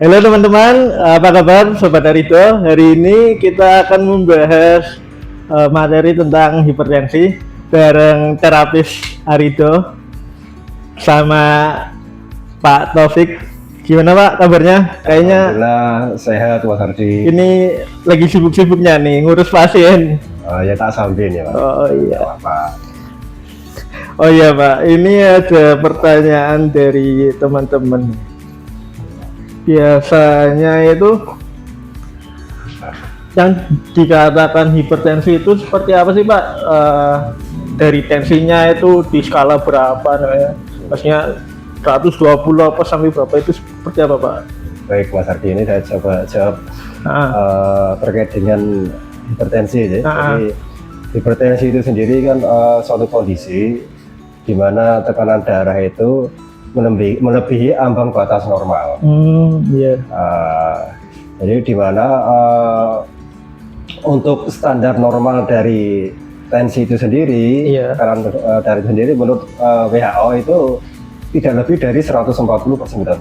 Halo teman-teman, apa kabar Sobat Arido? Hari ini kita akan membahas materi tentang hipertensi bareng terapis Arido sama Pak Taufik. Gimana Pak kabarnya? Kayaknya Alhamdulillah sehat Mas Hardi. ini lagi sibuk-sibuknya nih ngurus pasien. Ya tak sampein ya Pak. Oh iya. Apa? Oh iya Pak, ini ada pertanyaan dari teman-teman. Biasanya itu yang dikatakan hipertensi itu seperti apa sih Pak? Dari tensinya itu di skala berapa namanya? Maksudnya 120 apa sampai berapa itu seperti apa Pak? Baik Mas Hardi, ini saya coba jawab terkait dengan hipertensi ya. Jadi hipertensi itu sendiri kan suatu kondisi di mana tekanan darah itu melebihi ambang batas normal. Iya. Jadi di mana untuk standar normal dari tensi itu sendiri, tekanan darah sendiri menurut WHO itu tidak lebih dari 140/90.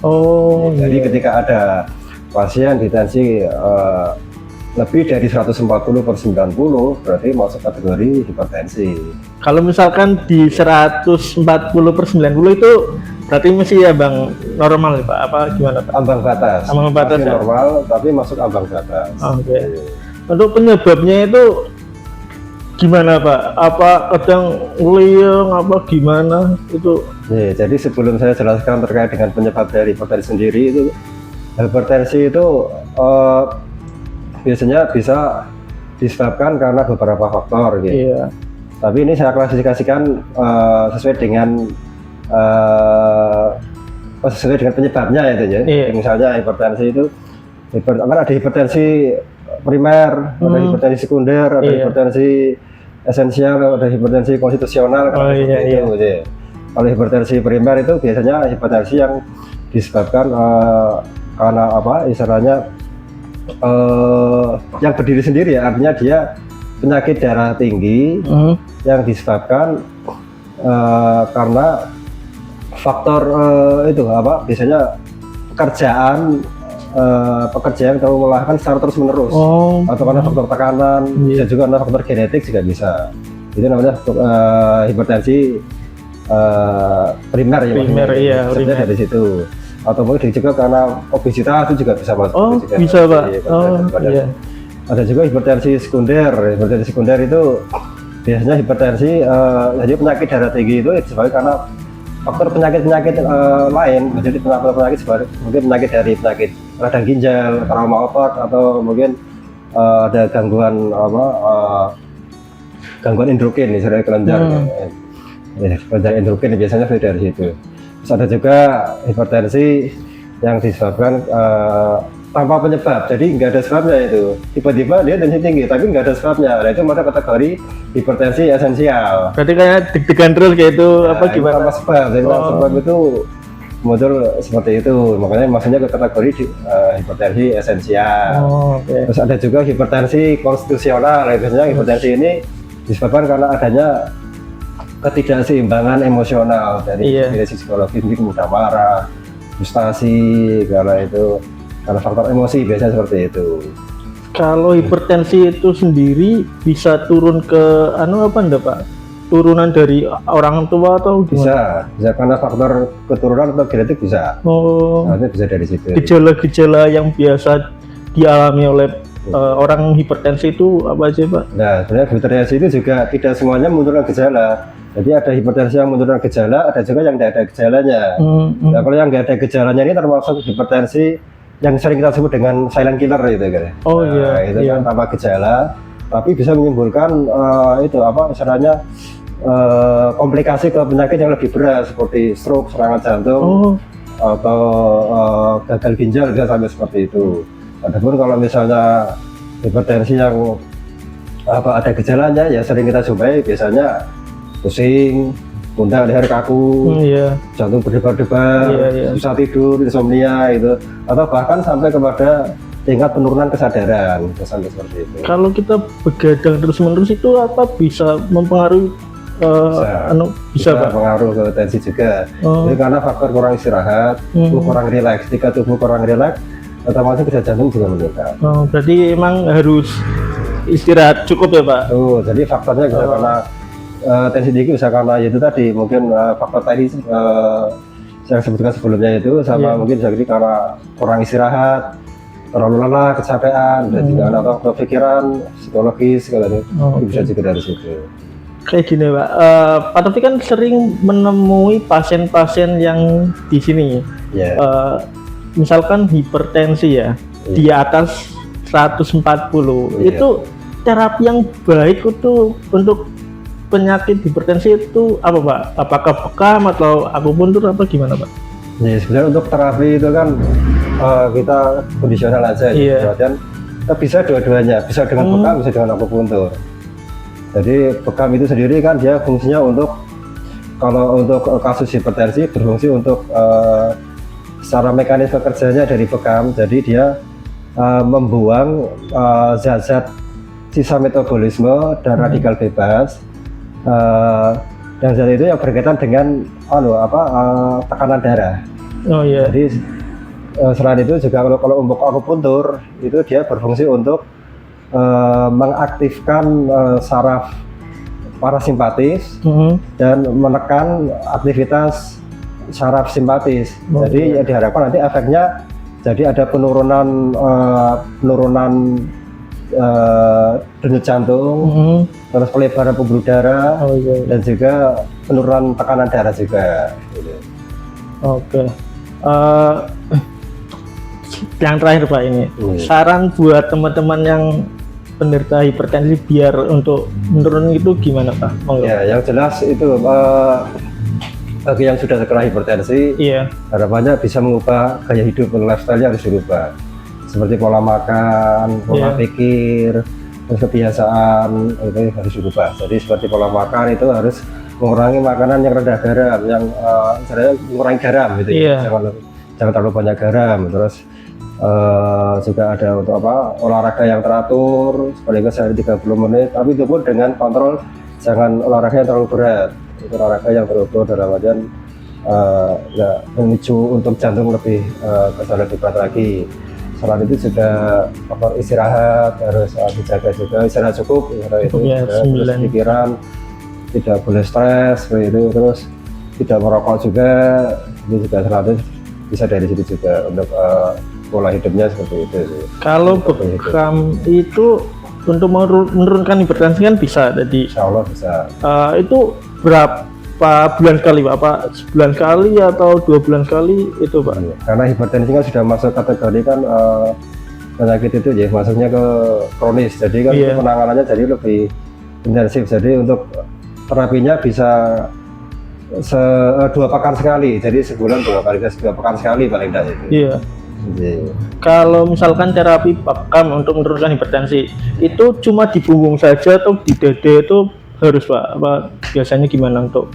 Oh. Jadi iya. ketika ada pasien di tensi lebih dari 140/90 berarti masuk kategori hipertensi. Kalau misalkan di 140/90 itu berarti masih ya Bang normal Pak? Apa gimana Pak? Ambang batas. Ambang batas masih ya? normal tapi masuk ambang batas. Oke. Untuk penyebabnya itu gimana Pak? Apa kadang liang apa gimana itu? Jadi sebelum saya jelaskan terkait dengan penyebab dari hipertensi sendiri itu, hipertensi itu biasanya bisa disebabkan karena beberapa faktor gitu. Iya. Tapi ini saya klasifikasikan sesuai dengan penyebabnya itu ya. Iya. Misalnya hipertensi itu kan ada hipertensi primer, ada hipertensi sekunder, ada hipertensi esensial, ada hipertensi konstitusional. Iya. Gitu. Kalau hipertensi primer itu biasanya hipertensi yang disebabkan karena apa? Istilahnya yang berdiri sendiri ya, artinya dia penyakit darah tinggi yang disebabkan karena faktor itu apa? Biasanya pekerjaan kamu melakukan secara terus menerus, atau karena faktor tekanan, bisa juga karena faktor genetik juga bisa. Itu namanya hipertensi primer ya. Primer iya. Primer dari situ. Atau mungkin juga karena obesitas itu juga bisa masuk. Oh juga bisa Pak. Iya. Ada juga hipertensi sekunder. Hipertensi sekunder itu biasanya hipertensi jadi penyakit darah tinggi itu disebabkan karena faktor penyakit lain. Jadi penyakit mungkin penyakit radang ginjal, trauma otak, atau mungkin ada gangguan gangguan endokrin misalnya kelenjar. Kelenjar endokrin biasanya dari situ. Terus ada juga hipertensi yang disebabkan tanpa penyebab, jadi nggak ada sebabnya itu. Tiba-tiba dia tensi tinggi, tapi nggak ada sebabnya. Nah itu masuk kategori hipertensi esensial. Berarti kayak deg-degan terus kayak itu apa gimana? Tanpa sebab, jadi sebab itu muncul seperti itu. Makanya maksudnya ke kategori hipertensi esensial. Terus ada juga hipertensi konstitusional. Biasanya hipertensi ini disebabkan karena adanya ketidakseimbangan emosional dari sisi psikologis, mungkin mudah marah, frustasi, karena faktor emosi biasanya seperti itu. Kalau hipertensi itu sendiri bisa turun ke apa enggak Pak? Turunan dari orang tua atau gimana? Bisa karena faktor keturunan atau genetik bisa. Nanti bisa dari situ. Gejala-gejala yang biasa dialami oleh orang hipertensi itu apa aja Pak? Nah, sebenarnya hipertensi itu juga tidak semuanya munculkan gejala. Jadi ada hipertensi yang munculkan gejala, ada juga yang tidak ada gejalanya. Nah, kalau yang nggak ada gejalanya ini termasuk hipertensi yang sering kita sebut dengan silent killer gitu kan. Itu kan tanpa gejala, tapi bisa menimbulkan istilahnya komplikasi ke penyakit yang lebih berat seperti stroke, serangan jantung, atau gagal ginjal bisa sampai seperti itu. Adapun kalau misalnya hipertensi yang ada gejalanya ya sering kita jumpai biasanya pusing, pundak leher kaku, jantung berdebar-debar, susah tidur, insomnia itu, atau bahkan sampai kepada tingkat penurunan kesadaran sampai seperti itu. Kalau kita begadang terus-menerus itu apa bisa mempengaruhi bisa Pak? Pengaruh ke tensi juga. Jadi karena faktor kurang istirahat, tubuh kurang rileks. Ketika tubuh kurang rileks, otomatis kerja jantung juga meningkat. Berarti emang harus istirahat cukup ya Pak? Jadi faktornya bisa karena tensi tinggi, bisa karena itu tadi mungkin faktor tadi saya sebutkan sebelumnya itu, sama mungkin bisa jadi karena kurang istirahat, terlalu lelah, kecapean, dan juga atau pikiran, psikologis, segala itu bisa juga dari situ. Kayak gini Pak, Pak Taufik kan sering menemui pasien-pasien yang di sini, misalkan hipertensi ya, di atas 140, itu terapi yang baik itu untuk penyakit hipertensi itu apa Pak? Apakah bekam atau akupuntur apa gimana Pak? Ya sebenarnya untuk terapi itu kan kita kondisional aja, dan bisa dua-duanya, bisa dengan bekam, bisa dengan akupuntur. Jadi bekam itu sendiri kan dia fungsinya untuk, kalau untuk kasus hipertensi berfungsi untuk secara mekanisme kerjanya dari bekam, jadi dia membuang zat-zat sisa metabolisme dan radikal bebas, dan zat itu yang berkaitan dengan tekanan darah. Jadi selain itu juga kalau untuk akupuntur itu dia berfungsi untuk mengaktifkan saraf parasimpatis dan menekan aktivitas saraf simpatis. Jadi ya diharapkan nanti efeknya jadi ada penurunan denyut jantung, terus pelebaran pembuluh darah, dan juga penurunan tekanan darah juga. Yang terakhir Pak, ini saran buat teman-teman yang penderita hipertensi biar untuk menurun itu gimana Pak? Ya, yang jelas itu bagi yang sudah terkena hipertensi, harapannya bisa mengubah gaya hidup, lifestyle-nya harus dirubah. Seperti pola makan, pola pikir, terus kebiasaan itu harus dirubah. Jadi seperti pola makan itu harus mengurangi makanan yang rendah garam, yang mengurangi garam gitu ya. Jangan terlalu banyak garam. Terus juga ada untuk olahraga yang teratur, paling nggak sehari 30 menit. Tapi itu pun dengan kontrol, jangan olahraga yang terlalu berat. Itu olahraga yang terukur dalam artian memicu untuk jantung lebih berat lagi. Selain itu juga istirahat harus dijaga juga, istirahat cukup, terus pikiran tidak boleh stres seperti itu, terus tidak merokok juga, itu juga selalu bisa dari situ juga untuk pola hidupnya seperti itu. Kalau bekam itu untuk menurunkan hipertensi kan bisa, jadi Insya Allah bisa. Itu berapa bulan sekali Pak? Apa sebulan sekali atau 2 bulan sekali itu Pak? Karena hipertensi kan sudah masuk kategori kan penyakit itu ya, masuknya ke kronis, jadi kan penanganannya jadi lebih intensif. Jadi untuk terapinya bisa 2 pekan sekali, jadi sebulan 2 kali, 2 pekan sekali paling tidak itu. Kalau misalkan terapi bekam untuk menurunkan hipertensi itu cuma di punggung saja atau di dada itu harus Pak? Apa biasanya gimana untuk?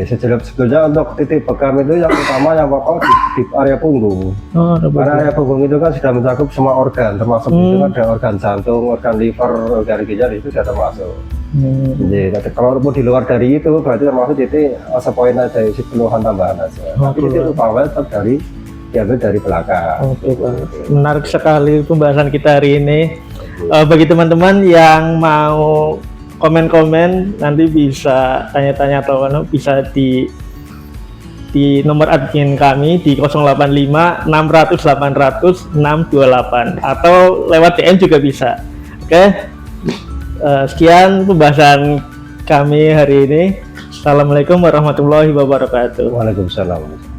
Sebetulnya untuk titik bekam itu yang utama yang pokok di area punggung. Karena area punggung itu kan sudah mencakup semua organ, termasuk itu ada organ jantung, organ liver, organ ginjal, itu sudah termasuk. Jadi kalau mau di luar dari itu berarti termasuk titik sepoin aja, isi peluhan tambahan aja. Tapi itu utama tetap diambil dari belakang. Pak. Menarik sekali pembahasan kita hari ini. Bagi teman-teman yang mau komen-komen, nanti bisa tanya-tanya atau bisa di nomor admin kami di 085 600 800 628 atau lewat DM juga bisa. Sekian pembahasan kami hari ini. Assalamualaikum warahmatullahi wabarakatuh. Waalaikumsalam.